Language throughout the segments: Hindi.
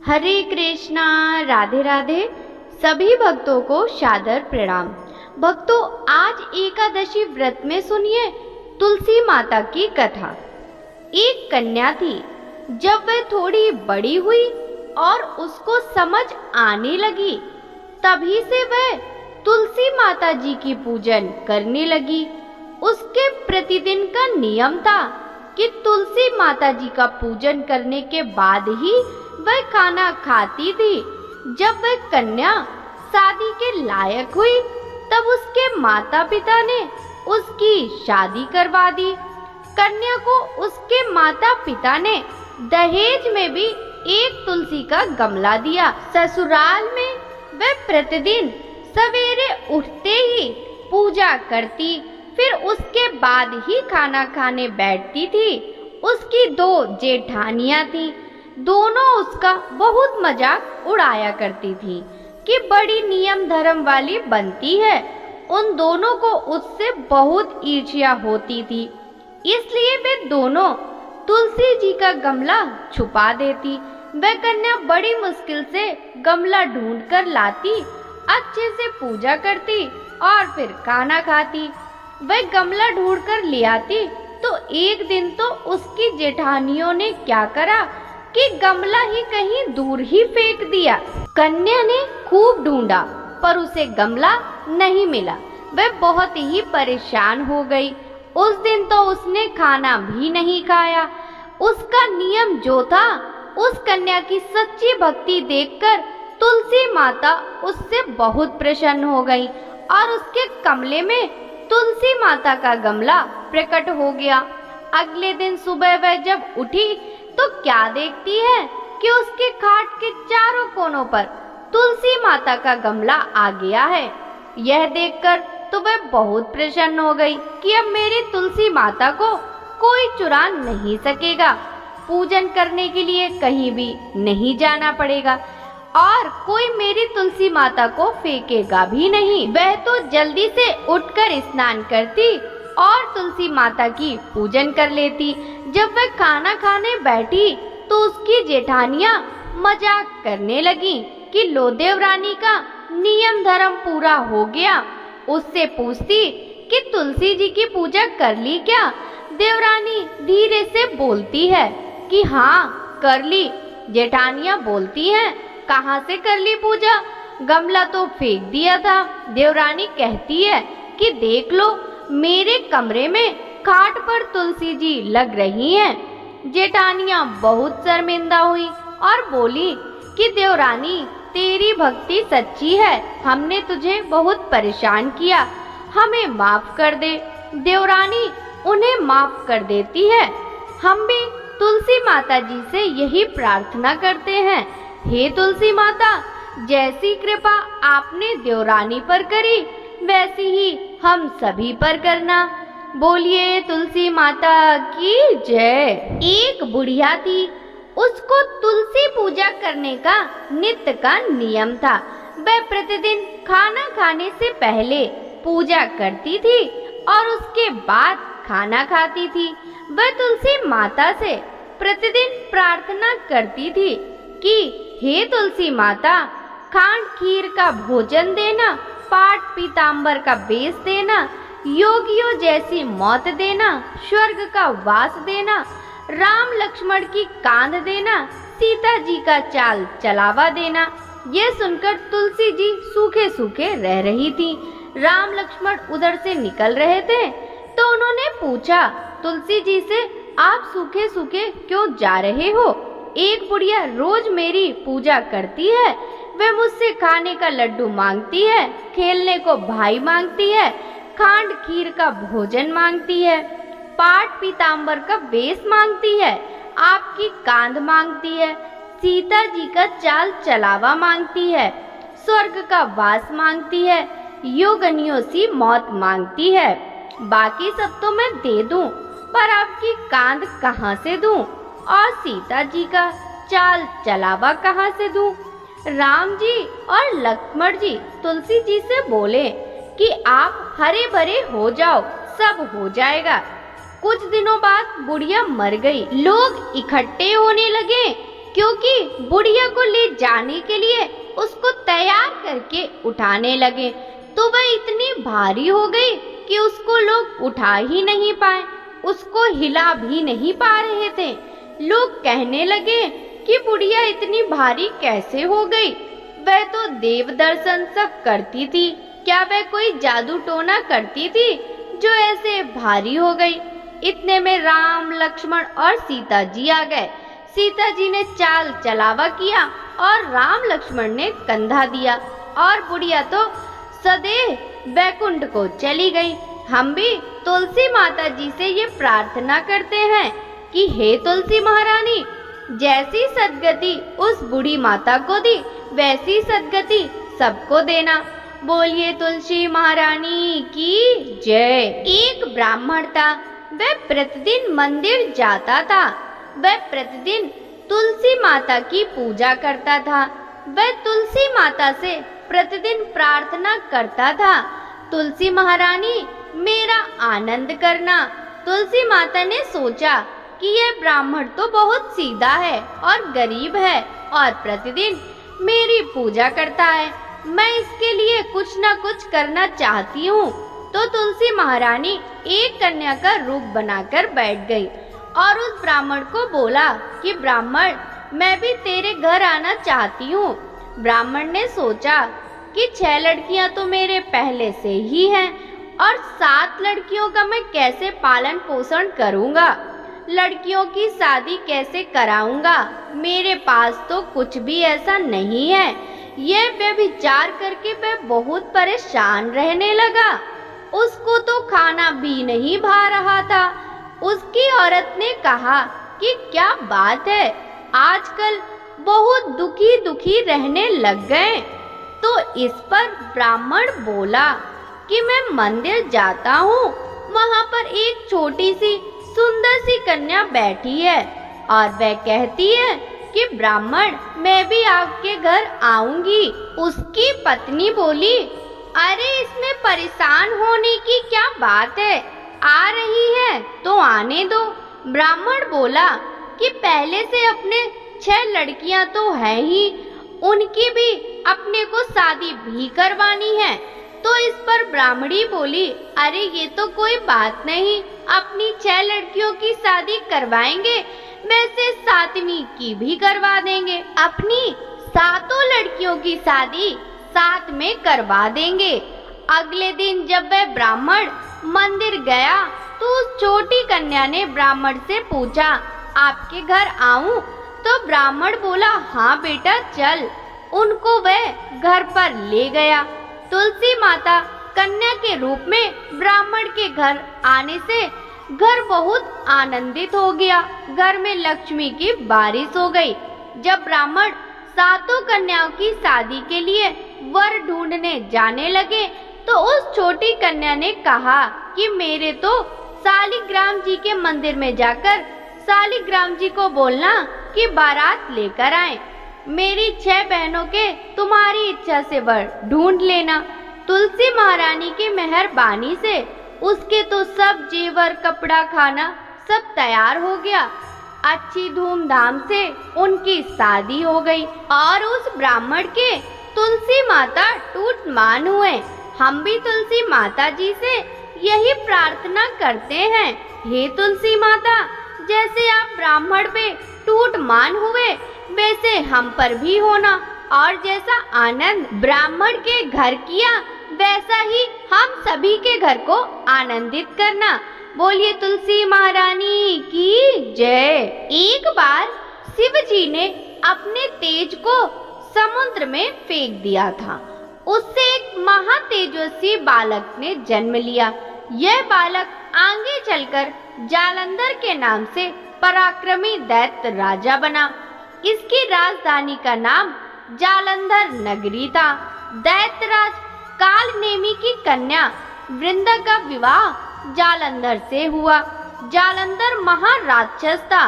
हरे कृष्णा, राधे राधे। सभी भक्तों को सादर प्रणाम। भक्तों, आज एकादशी व्रत में सुनिए तुलसी माता की कथा। एक कन्या थी। जब वह थोड़ी बड़ी हुई और उसको समझ आने लगी, तभी से वह तुलसी माता जी की पूजन करने लगी। उसके प्रतिदिन का नियम था कि तुलसी माता जी का पूजन करने के बाद ही वह खाना खाती थी। जब वह कन्या शादी के लायक हुई, तब उसके माता पिता ने उसकी शादी करवा दी। कन्या को उसके माता पिता ने दहेज में भी एक तुलसी का गमला दिया। ससुराल में वह प्रतिदिन सवेरे उठते ही पूजा करती, फिर उसके बाद ही खाना खाने बैठती थी। उसकी 2 जेठानियां थीं। दोनों उसका बहुत मजाक उड़ाया करती थी कि बड़ी नियम धर्म वाली बनती है। उन दोनों को उससे बहुत ईर्ष्या होती थी, इसलिए वे दोनों तुलसी जी का गमला छुपा देती। वह कन्या बड़ी मुश्किल से गमला ढूंढ कर लाती, अच्छे से पूजा करती और फिर खाना खाती। वह गमला ढूंढ कर ले आती तो एक दिन तो उसकी जेठानियों ने क्या करा कि गमला ही कहीं दूर ही फेंक दिया। कन्या ने खूब ढूंढा पर उसे गमला नहीं मिला। वह बहुत ही परेशान हो गई। उस दिन तो उसने खाना भी नहीं खाया। उसका नियम जो था, उस कन्या की सच्ची भक्ति देखकर तुलसी माता उससे बहुत प्रसन्न हो गई और उसके कमले में तुलसी माता का गमला प्रकट हो गया। अगले दिन सुबह वह जब उठी तो क्या देखती है कि उसके खाट के चारों कोनों पर तुलसी माता का गमला आ गया है। यह देखकर तो वह बहुत प्रसन्न हो गई कि अब मेरी तुलसी माता को कोई चुरा नहीं सकेगा। पूजन करने के लिए कहीं भी नहीं जाना पड़ेगा और कोई मेरी तुलसी माता को फेंकेगा भी नहीं। वह तो जल्दी से उठकर स्नान करती और तुलसी माता की पूजन कर लेती। जब वह खाना खाने बैठी तो उसकी जेठानियां मजाक करने लगी कि लो देवरानी का नियम धर्म पूरा हो गया। उससे पूछती कि तुलसी जी की पूजा कर ली क्या? देवरानी धीरे से बोलती है कि हाँ कर ली। जेठानियां बोलती हैं, कहाँ से कर ली पूजा? गमला तो फेंक दिया था। देवरानी कहती है कि देख लो, मेरे कमरे में खाट पर तुलसी जी लग रही हैं। जेठानियां बहुत शर्मिंदा हुई और बोली कि देवरानी, तेरी भक्ति सच्ची है, हमने तुझे बहुत परेशान किया, हमें माफ कर दे। देवरानी उन्हें माफ कर देती है। हम भी तुलसी माता जी से यही प्रार्थना करते हैं, हे तुलसी माता, जैसी कृपा आपने देवरानी पर करी वैसी ही हम सभी पर करना। बोलिए तुलसी माता की जय। एक बुढ़िया थी। उसको तुलसी पूजा करने का नित्य का नियम था। वह प्रतिदिन खाना खाने से पहले पूजा करती थी और उसके बाद खाना खाती थी। वह तुलसी माता से प्रतिदिन प्रार्थना करती थी कि हे तुलसी माता, खांड खीर का भोजन देना, पाट पीताम्बर का बेस देना, योगियों जैसी मौत देना, स्वर्ग का वास देना, राम लक्ष्मण की कांध देना, सीता जी का चाल चलावा देना। ये सुनकर तुलसी जी सूखे सूखे रह रही थी। राम लक्ष्मण उधर से निकल रहे थे तो उन्होंने पूछा तुलसी जी से, आप सूखे सूखे क्यों जा रहे हो? एक बुढ़िया रोज मेरी पूजा करती है। वह मुझसे खाने का लड्डू मांगती है, खेलने को भाई मांगती है, खांड खीर का भोजन मांगती है, पाट पीताम्बर का बेस मांगती है, आपकी कांध मांगती है, सीता जी का चाल चलावा मांगती है, स्वर्ग का वास मांगती है, योगनियों सी मौत मांगती है। बाकी सब तो मैं दे दूं, पर आपकी कांध कहाँ से दूं और सीता जी का चाल चलावा कहाँ से दूं? राम जी और लक्ष्मण जी तुलसी जी से बोले कि आप हरे भरे हो जाओ, सब हो जाएगा। कुछ दिनों बाद बुढ़िया मर गई। लोग इकट्ठे होने लगे क्योंकि बुढ़िया को ले जाने के लिए उसको तैयार करके उठाने लगे तो वह इतनी भारी हो गई कि उसको लोग उठा ही नहीं पाए, उसको हिला भी नहीं पा रहे थे। लोग कहने लगे कि बुढ़िया इतनी भारी कैसे हो गई, वह तो देव दर्शन सब करती थी, क्या वह कोई जादू टोना करती थी जो ऐसे भारी हो गई। इतने में राम, लक्ष्मण और सीता जी आ गए। सीता जी ने चाल चलावा किया और राम लक्ष्मण ने कंधा दिया और बुढ़िया तो सदैव वैकुंठ को चली गई। हम भी तुलसी माता जी से ये प्रार्थना करते हैं कि हे तुलसी महारानी, जैसी सद्गति उस बूढ़ी माता को दी वैसी सद्गति सबको देना। बोलिए तुलसी महारानी की जय। एक ब्राह्मण था, वह प्रतिदिन मंदिर जाता था। वह प्रतिदिन तुलसी माता की पूजा करता था। वह तुलसी माता से प्रतिदिन प्रार्थना करता था, तुलसी महारानी मेरा आनंद करना। तुलसी माता ने सोचा कि यह ब्राह्मण तो बहुत सीधा है और गरीब है और प्रतिदिन मेरी पूजा करता है, मैं इसके लिए कुछ न कुछ करना चाहती हूँ। तो तुलसी महारानी एक कन्या का रूप बनाकर बैठ गई और उस ब्राह्मण को बोला कि ब्राह्मण, मैं भी तेरे घर आना चाहती हूँ। ब्राह्मण ने सोचा कि 6 लड़कियां तो मेरे पहले से ही हैं और 7 लड़कियों का मैं कैसे पालन पोषण करूँगा, लड़कियों की शादी कैसे कराऊंगा, मेरे पास तो कुछ भी ऐसा नहीं है। यह विचार करके वह बहुत परेशान रहने लगा। उसको तो खाना भी नहीं भा रहा था। उसकी औरत ने कहा कि क्या बात है, आजकल बहुत दुखी दुखी रहने लग गए। तो इस पर ब्राह्मण बोला कि मैं मंदिर जाता हूँ, वहाँ पर एक छोटी सी सुंदर सी कन्या बैठी है और वह कहती है कि ब्राह्मण, मैं भी आपके घर आऊंगी। उसकी पत्नी बोली, अरे इसमें परेशान होने की क्या बात है, आ रही है तो आने दो। ब्राह्मण बोला कि पहले से अपने 6 लड़कियां तो है ही, उनकी भी अपने को शादी भी करवानी है। तो इस पर ब्राह्मणी बोली, अरे ये तो कोई बात नहीं, अपनी 6 लड़कियों की शादी करवाएंगे, वैसे 7वीं की भी करवा देंगे, अपनी 7 लड़कियों की शादी साथ में करवा देंगे। अगले दिन जब वह ब्राह्मण मंदिर गया तो उस छोटी कन्या ने ब्राह्मण से पूछा, आपके घर आऊं? तो ब्राह्मण बोला, हाँ बेटा चल। उनको वह घर पर ले गया। तुलसी माता कन्या के रूप में ब्राह्मण के घर आने से घर बहुत आनंदित हो गया। घर में लक्ष्मी की बारिश हो गई। जब ब्राह्मण 7 कन्याओं की शादी के लिए वर ढूंढने जाने लगे तो उस छोटी कन्या ने कहा कि मेरे तो शालिग्राम जी के मंदिर में जाकर शालिग्राम जी को बोलना कि बारात लेकर आए, मेरी 6 बहनों के तुम्हारी इच्छा से वर ढूंढ लेना। तुलसी महारानी की मेहरबानी से उसके तो सब जेवर, कपड़ा, खाना सब तैयार हो गया। अच्छी धूमधाम से उनकी शादी हो गई और उस ब्राह्मण के तुलसी माता टूट मान हुए। हम भी तुलसी माता जी से यही प्रार्थना करते हैं, हे तुलसी माता, जैसे आप ब्राह्मण पे टूट मान हुए वैसे हम पर भी होना और जैसा आनंद ब्राह्मण के घर किया वैसा ही हम सभी के घर को आनंदित करना। बोलिए तुलसी महारानी की जय। एक बार शिव जी ने अपने तेज को समुद्र में फेंक दिया था। उससे एक महातेजस्वी बालक ने जन्म लिया। यह बालक आगे चलकर जालंधर के नाम से पराक्रमी दैत्य राजा बना। इसकी राजधानी का नाम जालंधर नगरी था। दैत्यराज कालनेमी की कन्या वृंदा का विवाह जालंधर से हुआ। जालंधर महाराक्षस था।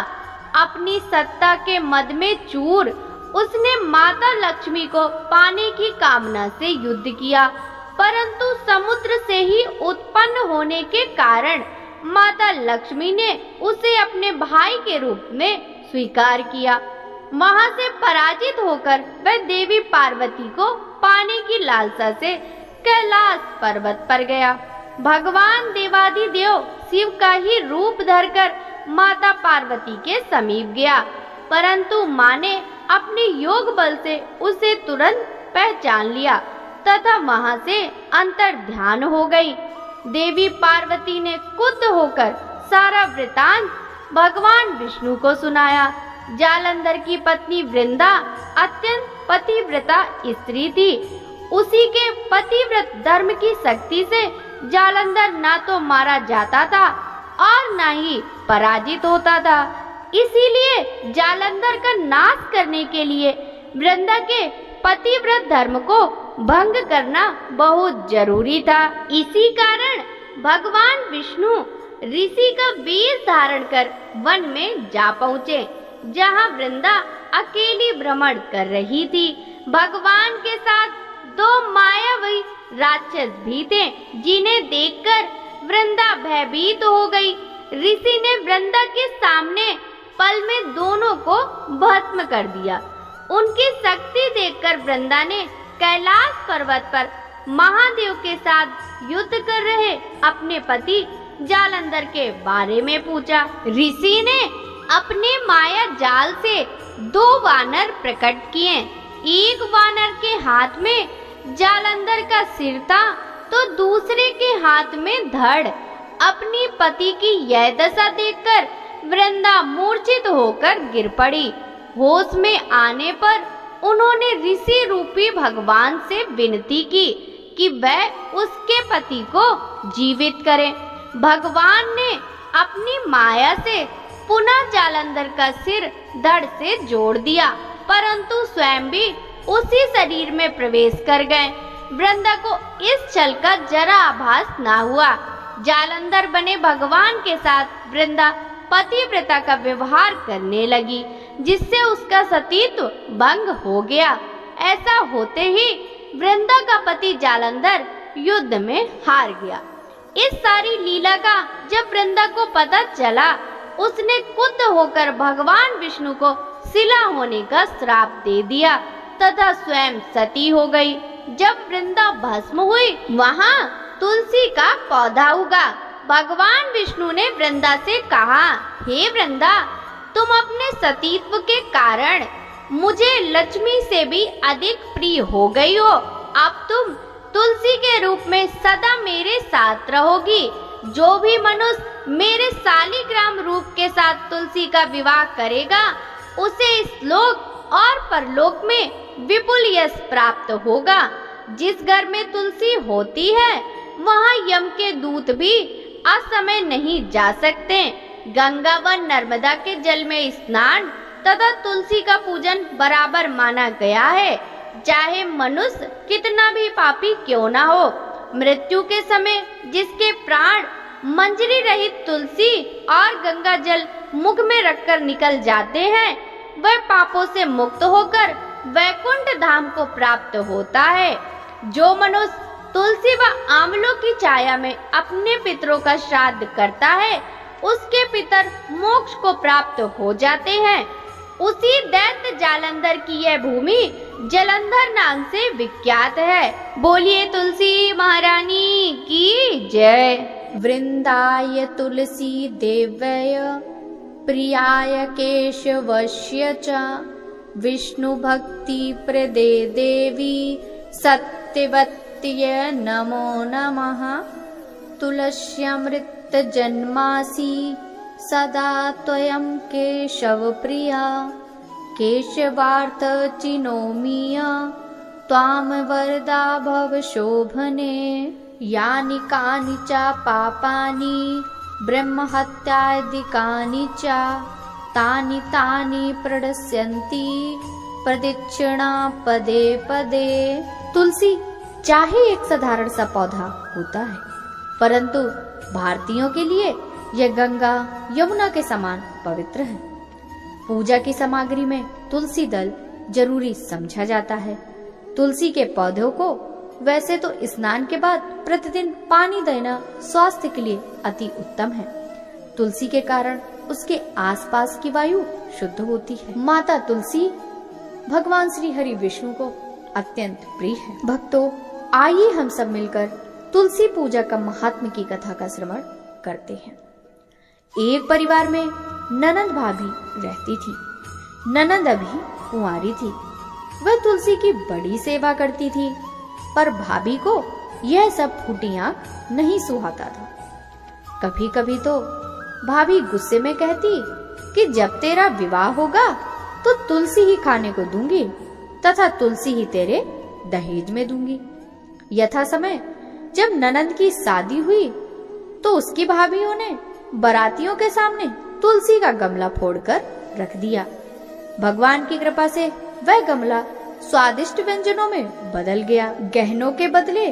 अपनी सत्ता के मद में चूर उसने माता लक्ष्मी को पाने की कामना से युद्ध किया, परंतु समुद्र से ही उत्पन्न होने के कारण माता लक्ष्मी ने उसे अपने भाई के रूप में स्वीकार किया। वहां से पराजित होकर वह देवी पार्वती को पाने की लालसा से कैलाश पर्वत पर गया। भगवान देवाधिदेव शिव का ही रूप धरकर माता पार्वती के समीप गया, परंतु मां ने अपने योग बल से उसे तुरंत पहचान लिया तथा वहां से अंतर ध्यान हो गई। देवी पार्वती ने क्रुद्ध होकर सारा वृतांत भगवान विष्णु को सुनाया। जालंधर की पत्नी वृंदा अत्यंत पतिव्रता स्त्री थी। उसी के पतिव्रत धर्म की शक्ति से जालंधर ना तो मारा जाता था और ना ही पराजित होता था। इसीलिए जालंधर का नाश करने के लिए वृंदा के पतिव्रत धर्म को भंग करना बहुत जरूरी था। इसी कारण भगवान विष्णु ऋषि का वेश धारण कर वन में जा पहुँचे, जहाँ वृंदा अकेली भ्रमण कर रही थी। भगवान के साथ दो मायावी राक्षस भी थे, जिन्हें देखकर वृंदा भयभीत हो गई। ऋषि ने वृंदा के सामने पल में दोनों को भस्म कर दिया। उनकी शक्ति देखकर वृंदा ने कैलाश पर्वत पर महादेव के साथ युद्ध कर रहे अपने पति जालंधर के बारे में पूछा। ऋषि ने अपने माया जाल से दो वानर प्रकट किए। एक वानर के हाथ में जालंधर का सिर था तो दूसरे के हाथ में धड़। अपनी पति की यह दशा देखकर वृंदा मूर्छित होकर गिर पड़ी। होश में आने पर उन्होंने ऋषि रूपी भगवान से विनती की कि वह उसके पति को जीवित करें। भगवान ने अपनी माया से पुनः जालंधर का सिर धड़ से जोड़ दिया, परंतु स्वयं भी उसी शरीर में प्रवेश कर गए। वृंदा को इस छल का जरा आभास ना हुआ। जालंधर बने भगवान के साथ वृंदा पतिव्रता का व्यवहार करने लगी, जिससे उसका सतीत्व भंग हो गया। ऐसा होते ही वृंदा का पति जालंधर युद्ध में हार गया। इस सारी लीला का जब वृंदा को पता चला, उसने क्रुद्ध होकर भगवान विष्णु को शिला होने का श्राप दे दिया तथा स्वयं सती हो गई। जब वृंदा भस्म हुई, वहाँ तुलसी का पौधा उगा। भगवान विष्णु ने वृंदा से कहा, हे वृंदा, तुम अपने सतीत्व के कारण मुझे लक्ष्मी से भी अधिक प्रिय हो गई हो। अब तुम तुलसी के रूप में सदा मेरे साथ रहोगी। जो भी मनुष्य मेरे शालिग्राम रूप के साथ तुलसी का विवाह करेगा, उसे इस लोक और परलोक में विपुल यश प्राप्त होगा। जिस घर में तुलसी होती है, वहाँ यम के दूत भी असमय नहीं जा सकते। गंगा व नर्मदा के जल में स्नान तथा तुलसी का पूजन बराबर माना गया है। चाहे मनुष्य कितना भी पापी क्यों ना हो, मृत्यु के समय जिसके प्राण मंजरी रहित तुलसी और गंगा जल मुख में रखकर निकल जाते हैं, वह पापों से मुक्त होकर वैकुंठ धाम को प्राप्त होता है। जो मनुष्य तुलसी व आंवलों की छाया में अपने पितरों का श्राद्ध करता है, उसके पितर मोक्ष को प्राप्त हो जाते हैं। उसी दैत्य जालंधर की यह भूमि जलंधर नाम से विख्यात है। बोलिए तुलसी महारानी की जय। वृंदाय तुलसी देव्य प्रियाय केशवस्य च विष्णु भक्ति प्रदे देवी सत्यवत्य नमो नमः। तुलस्यामृत जन्मासि सदा त्वयं केशव प्रिया। केशवार्थ चिनोमीय त्वां वरदा भव शोभने। यानि कानि च पापानि ब्रह्महत्यादिकानि च तानि तानि प्रणश्यन्ति प्रदक्षिणा पदे पदे। तुलसी चाहे एक साधारण सा पौधा होता है, परंतु भारतीयों के लिए यह गंगा यमुना के समान पवित्र है। पूजा की सामग्री में तुलसी दल जरूरी समझा जाता है। तुलसी के पौधों को वैसे तो स्नान के बाद प्रतिदिन पानी देना स्वास्थ्य के लिए अति उत्तम है। तुलसी के कारण उसके आसपास की वायु शुद्ध होती है। माता तुलसी भगवान श्री हरि विष्णु को अत्यंत प्रिय है। भक्तों, आइए हम सब मिलकर तुलसी पूजा का महात्म्य की कथा का श्रवण करते हैं। एक परिवार में ननंद भाभी रहती थी। ननंद अभी कुंवारी थी। वह तुलसी की बड़ी सेवा करती थी, पर भाभी को यह सब फूटी आंख नहीं सुहाता था। कभी कभी तो भाभी गुस्से में कहती कि जब तेरा विवाह होगा तो तुलसी ही खाने को दूंगी तथा तुलसी ही तेरे दहेज में दूंगी। यथा समय जब ननंद की शादी हुई तो उसकी भाभीयों ने बारातियों के सामने तुलसी का गमला फोड़कर रख दिया। भगवान की कृपा से वह गमला स्वादिष्ट व्यंजनों में बदल गया। गहनों के बदले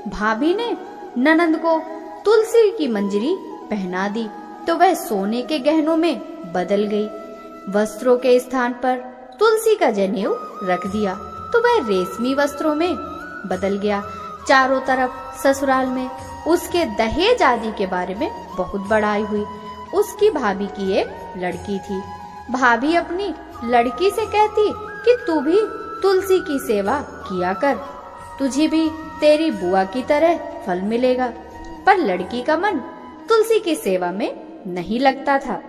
भाभी ने ननंद को तुलसी की मंजरी पहना दी तो वह सोने के गहनों में बदल गई। वस्त्रों के स्थान पर तुलसी का जनेऊ रख दिया तो वह रेशमी वस्त्रों में बदल गया। चारों तरफ ससुराल में उसके दहेज आदि के बारे में बहुत बड़ाई हुई। उसकी भाभी की एक लड़की थी। भाभी अपनी लड़की से कहती कि तू भी तुलसी की सेवा किया कर, तुझे भी तेरी बुआ की तरह फल मिलेगा। पर लड़की का मन तुलसी की सेवा में नहीं लगता था।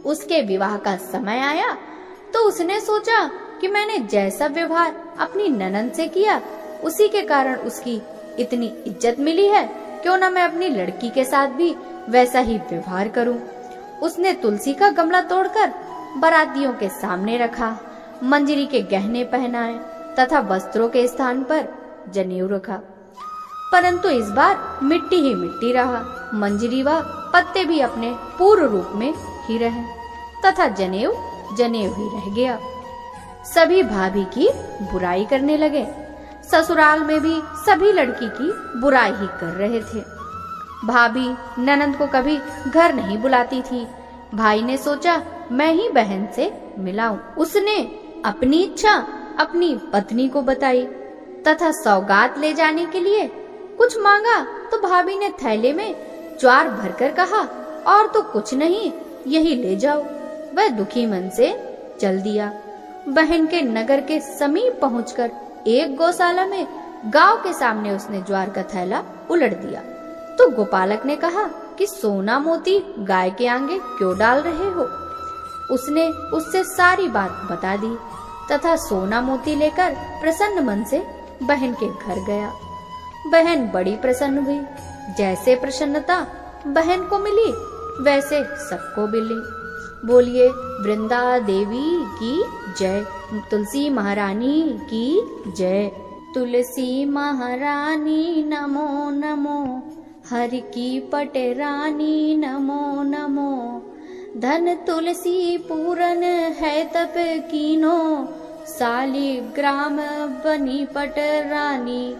उसके विवाह का समय आया तो उसने सोचा कि मैंने जैसा व्यवहार अपनी ननंद से किया उसी के कारण उसकी इतनी इज्जत मिली है, क्यों ना मैं अपनी लड़की के साथ भी वैसा ही व्यवहार करूं। उसने तुलसी का गमला तोड़कर बारातियों के सामने रखा, मंजरी के गहने पहनाए तथा वस्त्रों के स्थान पर जनेऊ रखा। परंतु इस बार मिट्टी ही मिट्टी रहा। मंजरी व पत्ते भी अपने पूर्व रूप में ही रहे तथा जनेऊ जनेऊ ही रह गया। सभी भाभी की बुराई करने लगे। ससुराल में भी सभी लड़की की बुराई ही कर रहे थे। भाभी ननंद को कभी घर नहीं बुलाती थी। भाई ने सोचा मैं ही बहन से मिलाऊं। उसने अपनी इच्छा अपनी पत्नी को बताई तथा सौगात ले जाने के लिए कुछ मांगा तो भाभी ने थैले में ज्वार भरकर कहा, और तो कुछ नहीं, यही ले जाओ। वह दुखी मन से चल दिया। बहन के नगर के समीप पहुंचकर एक गौशाला में गांव के सामने उसने ज्वार का थैला उलट दिया तो गोपालक ने कहा कि सोना मोती गाय के आगे क्यों डाल रहे हो। उसने उससे सारी बात बता दी तथा सोना मोती लेकर प्रसन्न मन से बहन के घर गया। बहन बड़ी प्रसन्न हुई। जैसे प्रसन्नता बहन को मिली वैसे सबको मिली। बोलिए वृंदा देवी की जय, तुलसी महारानी की जय। तुलसी महारानी नमो नमो, हरि की पटरानी नमो नमो। धन तुलसी पूरन है तप कीनो, शालिग्राम बनी पटरानी।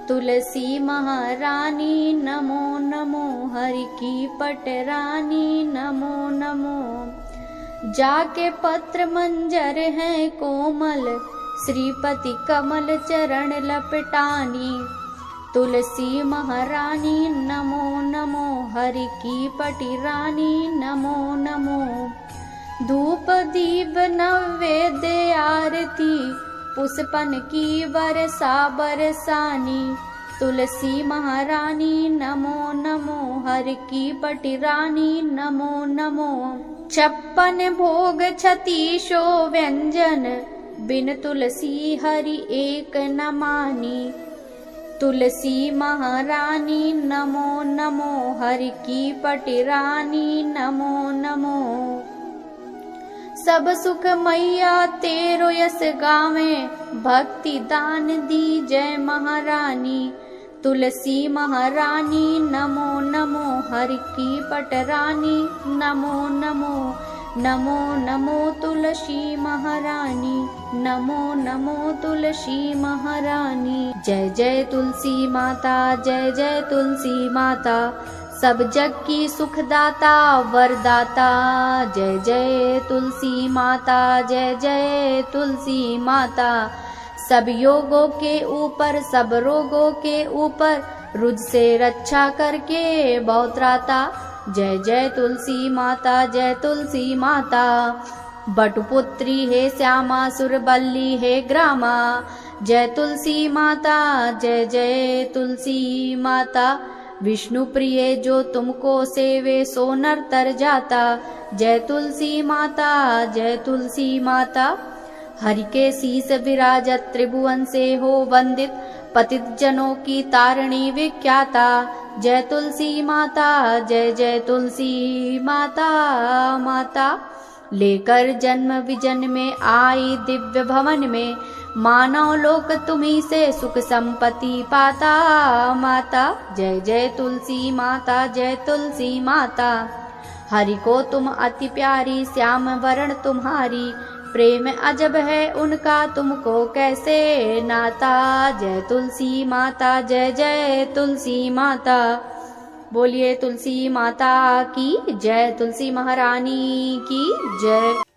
तुलसी महारानी नमो नमो, हरि की पटरानी नमो नमो। जाके पत्र मंजर है कोमल, श्रीपति कमल चरण लपटानी। तुलसी महारानी नमो नमो, हरि की पटरानी नमो नमो। धूप दीप नैवेद्य आरती, पुष्पन की बरसा बरसानी। तुलसी महारानी नमो नमो, हरि की पटरानी नमो नमो। 56 भोग 36 व्यंजन, बिन तुलसी हरि एक न मानी। तुलसी महारानी नमो नमो, हरि की पटरानी नमो नमो। सब सुख मैया तेरो यस गावे, भक्ति दान दी जय महारानी। तुलसी महारानी नमो नमो, हरि की पटरानी नमो नमो। नमो नमो तुलसी महारानी, नमो नमो तुलसी महारानी। जय जय तुलसी माता, जय जय तुलसी माता, सब जग की सुखदाता वरदाता। जय जय तुलसी माता, जय जय तुलसी माता। सब योगों के ऊपर सब रोगों के ऊपर रुझ से रक्षा करके बहुत्राता। जय जय तुलसी माता, जय तुलसी माता। बटुपुत्री हे श्यामा, सुरबल्ली हे ग्रामा, जय तुलसी माता, जय जय तुलसी माता। विष्णु प्रिय जो तुमको सेवे, सो नर तर जाता, जय तुलसी माता, जय तुलसी माता। हरि के शीस विराजत, त्रिभुवन से हो वंदित, पतित जनों की तारणी विख्याता, जय तुलसी माता, जय जय तुलसी माता माता। लेकर जन्म विजन में आई दिव्य भवन में, मानव लोक तुम्ही से सुख संपत्ति पाता माता, जय जय तुलसी माता, जय तुलसी माता। हरि को तुम अति प्यारी, श्याम वरण तुम्हारी, प्रेम अजब है उनका तुमको कैसे नाता, जय तुलसी माता, जय जय तुलसी माता। बोलिए तुलसी माता की जय, तुलसी महारानी की जय।